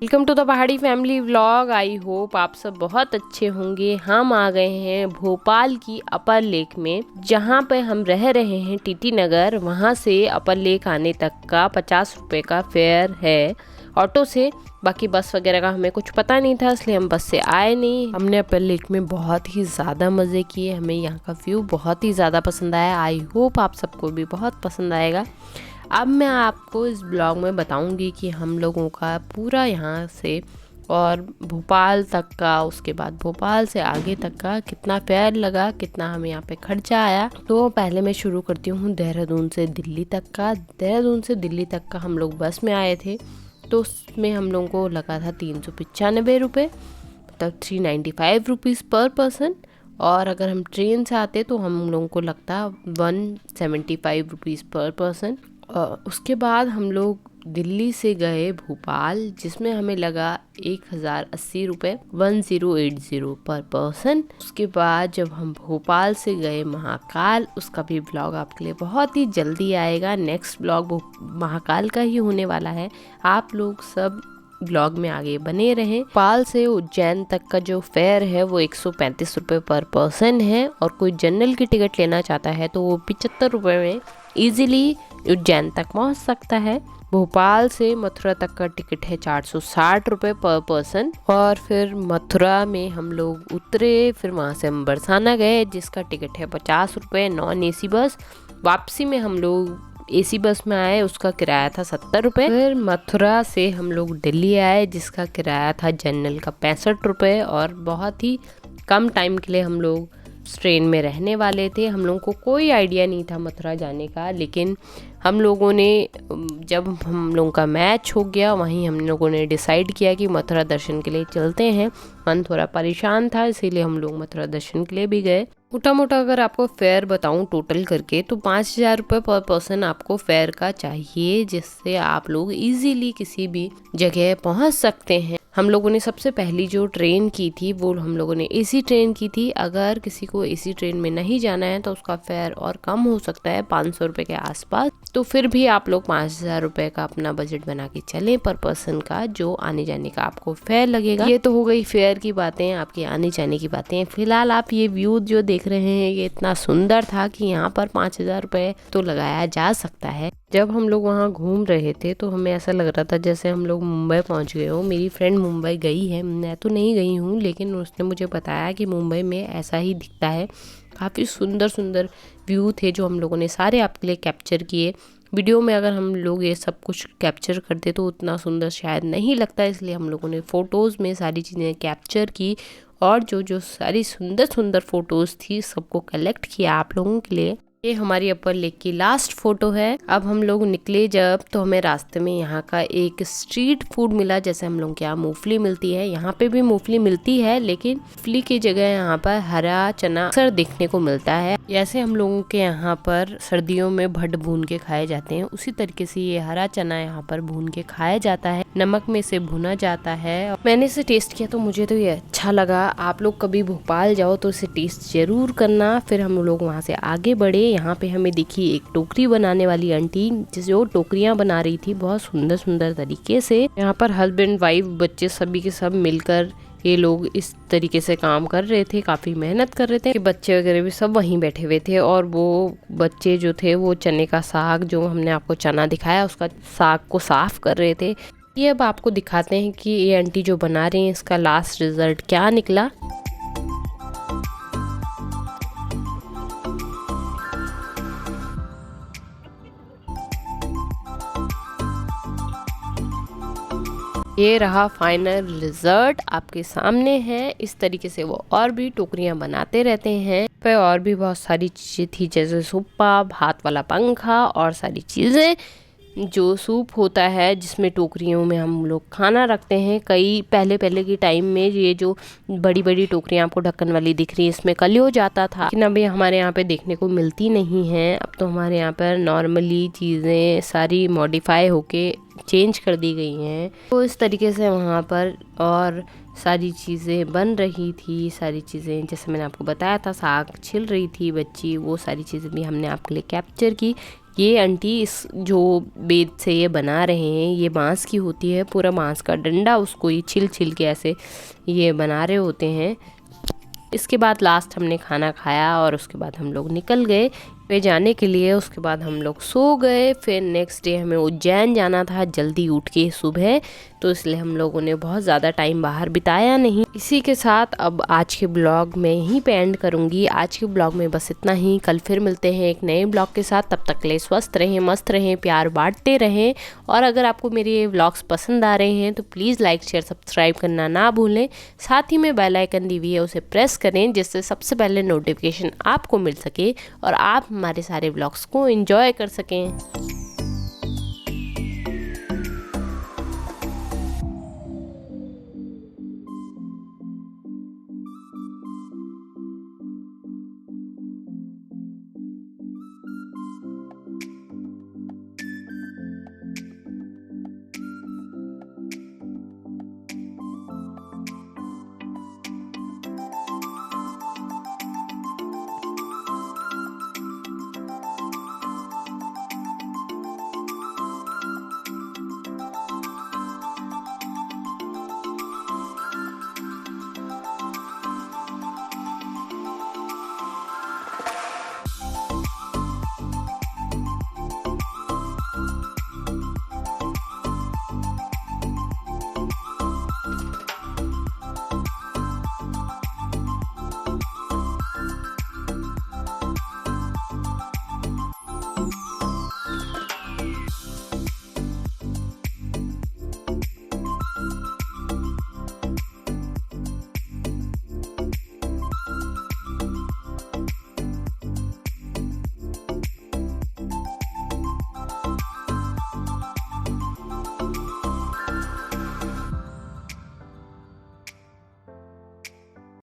Welcome to the पहाड़ी family vlog. I hope आप सब बहुत अच्छे होंगे। हम आ गए हैं भोपाल की अपर लेक में, जहाँ पे हम रह रहे हैं टीटी नगर। वहाँ से अपर लेक आने तक का 50 रुपये का फेयर है ऑटो से। बाकी बस वगैरह का हमें कुछ पता नहीं था, इसलिए हम बस से आए नहीं। हमने अपर लेक में बहुत ही ज़्यादा मज़े किए। हमें यहाँ का व्यू बहुत ही ज़्यादा पसंद आया। आई होप आप सबको भी बहुत पसंद आएगा। अब मैं आपको इस ब्लॉग में बताऊंगी कि हम लोगों का पूरा यहाँ से और भोपाल तक का, उसके बाद भोपाल से आगे तक का कितना फेयर लगा, कितना हमें यहाँ पे खर्चा आया। तो पहले मैं शुरू करती हूँ देहरादून से दिल्ली तक का। देहरादून से दिल्ली तक का हम लोग बस में आए थे, तो उसमें हम लोगों को लगा था 395 रुपये, मतलब 395 रुपीज़ पर पर्सन। और अगर हम ट्रेन से आते तो हम लोगों को लगता 175 रुपीज़ पर पर्सन। उसके बाद हम लोग दिल्ली से गए भोपाल, जिसमें हमें लगा 1080 रुपये 1080 पर पर्सन। उसके बाद जब हम भोपाल से गए महाकाल, उसका भी ब्लॉग आपके लिए बहुत ही जल्दी आएगा। नेक्स्ट ब्लॉग महाकाल का ही होने वाला है। आप लोग सब ब्लॉग में आगे बने रहें। भोपाल से उज्जैन तक का जो फेयर है वो 135 रुपये पर पर्सन है, और कोई जनरल की टिकट लेना चाहता है तो वो 75 रुपये में इजीली उज्जैन तक पहुंच सकता है। भोपाल से मथुरा तक का टिकट है 460 रुपये पर पर्सन। और फिर मथुरा में हम लोग उतरे, फिर वहाँ से हम बरसाना गए, जिसका टिकट है 50 रुपये नॉन एसी बस। वापसी में हम लोग एसी बस में आए, उसका किराया था 70 रुपये। फिर मथुरा से हम लोग दिल्ली आए, जिसका किराया था जनरल का 65 रुपये। और बहुत ही कम टाइम के लिए हम लोग ट्रेन में रहने वाले थे। हम लोगों को कोई आइडिया नहीं था मथुरा जाने का, लेकिन हम लोगों ने, जब हम लोगों का मैच हो गया, वहीं हम लोगों ने डिसाइड किया कि मथुरा दर्शन के लिए चलते हैं। मन थोड़ा परेशान था, इसीलिए हम लोग मथुरा दर्शन के लिए भी गए। मोटा मोटा अगर आपको फेयर बताऊं टोटल करके, तो 5000 रुपये पर पर्सन आपको फेयर का चाहिए, जिससे आप लोग इजीली किसी भी जगह पहुंच सकते हैं। हम लोगों ने सबसे पहली जो ट्रेन की थी वो हम लोगों ने एसी ट्रेन की थी। अगर किसी को एसी ट्रेन में नहीं जाना है तो उसका फेयर और कम हो सकता है, 500 रुपये के आसपास। तो फिर भी आप लोग 5000 रुपये का अपना बजट बना के चलें पर पर्सन का, जो आने जाने का आपको फेयर लगेगा। ये तो हो गई फेयर की बातें, आपके आने जाने की बातें। फिलहाल आप ये व्यू जो देख रहे हैं, ये इतना सुंदर था कि यहाँ पर 5000 रुपये तो लगाया जा सकता है। जब हम लोग वहाँ घूम रहे थे तो हमें ऐसा लग रहा था जैसे हम लोग मुंबई पहुँच गए हो। मेरी फ्रेंड मुंबई गई है, मैं तो नहीं गई हूँ, लेकिन उसने मुझे बताया कि मुंबई में ऐसा ही दिखता है। काफ़ी सुंदर सुंदर व्यू थे जो हम लोगों ने सारे आपके लिए कैप्चर किए। वीडियो में अगर हम लोग ये सब कुछ कैप्चर करते तो उतना सुंदर शायद नहीं लगता, इसलिए हम लोगों ने फ़ोटोज़ में सारी चीज़ें कैप्चर की, और जो जो सारी सुंदर सुंदर फ़ोटोज़ थी सबको कलेक्ट किया आप लोगों के लिए। ये हमारी अपर लेक की लास्ट फोटो है। अब हम लोग निकले जब, तो हमें रास्ते में यहाँ का एक स्ट्रीट फूड मिला। जैसे हम लोग के यहाँ मूंगफली मिलती है, यहाँ पे भी मूंगफली मिलती है, लेकिन मूंगफली की जगह यहाँ पर हरा चना अक्सर देखने को मिलता है। जैसे हम लोगों के यहाँ पर सर्दियों में भट्ट भून के खाए जाते हैं, उसी तरीके से ये हरा चना यहाँ पर भून के खाया जाता है, नमक में से भुना जाता है। मैंने इसे टेस्ट किया तो मुझे तो ये अच्छा लगा। आप लोग कभी भोपाल जाओ तो इसे टेस्ट जरूर करना। फिर हम लोग वहाँ से आगे बढ़े। यहाँ पे हमें दिखी एक टोकरी बनाने वाली आंटी, जो टोकरियाँ बना रही थी बहुत सुंदर सुंदर तरीके से। यहाँ पर हस्बैंड वाइफ बच्चे सभी के सब मिलकर ये लोग इस तरीके से काम कर रहे थे, काफ़ी मेहनत कर रहे थे। बच्चे वगैरह भी सब वहीं बैठे हुए थे, और वो बच्चे जो थे वो चने का साग, जो हमने आपको चना दिखाया, उसका साग को साफ कर रहे थे। ये अब आपको दिखाते हैं कि ये आंटी जो बना रही हैं इसका लास्ट रिजल्ट क्या निकला। ये रहा फाइनल रिजल्ट आपके सामने है। इस तरीके से वो और भी टोकरियां बनाते रहते हैं। पे और भी बहुत सारी चीज़ें थी, जैसे सुप्पा, हाथ वाला पंखा और सारी चीज़ें। जो सूप होता है जिसमें टोकरियों में हम लोग खाना रखते हैं। कई पहले के टाइम में ये जो बड़ी बड़ी टोकरियां आपको ढक्कन वाली दिख रही है, इसमें कलियो जाता था, लेकिन अभी हमारे यहाँ पे देखने को मिलती नहीं है। अब तो हमारे यहाँ पर नॉर्मली चीज़ें सारी मॉडिफाई होके चेंज कर दी गई हैं। तो इस तरीके से वहाँ पर और सारी चीज़ें बन रही थी। सारी चीज़ें जैसे मैंने आपको बताया था, साग छिल रही थी बच्ची, वो सारी चीज़ें भी हमने आपके लिए कैप्चर की। ये आंटी इस जो बेत से ये बना रहे हैं ये बांस की होती है, पूरा बांस का डंडा, उसको ये छिल छिल के ऐसे ये बना रहे होते हैं। इसके बाद लास्ट हमने खाना खाया और उसके बाद हम लोग निकल गए पे जाने के लिए। उसके बाद हम लोग सो गए। फिर नेक्स्ट डे हमें उज्जैन जाना था जल्दी उठ के सुबह, तो इसलिए हम लोगों ने बहुत ज़्यादा टाइम बाहर बिताया नहीं। इसी के साथ अब आज के ब्लॉग में यहीं पे एंड करूँगी। आज के ब्लॉग में बस इतना ही। कल फिर मिलते हैं एक नए ब्लॉग के साथ। तब तक के लिए स्वस्थ रहें, मस्त रहें, प्यार बांटते रहें। और अगर आपको मेरे ये व्लॉग्स पसंद आ रहे हैं तो प्लीज़ लाइक शेयर सब्सक्राइब करना ना भूलें। साथ ही में बेल आइकन दी हुई है उसे प्रेस करें, जिससे सबसे पहले नोटिफिकेशन आपको मिल सके और आप हमारे सारे व्लॉग्स को एंजॉय कर सकें।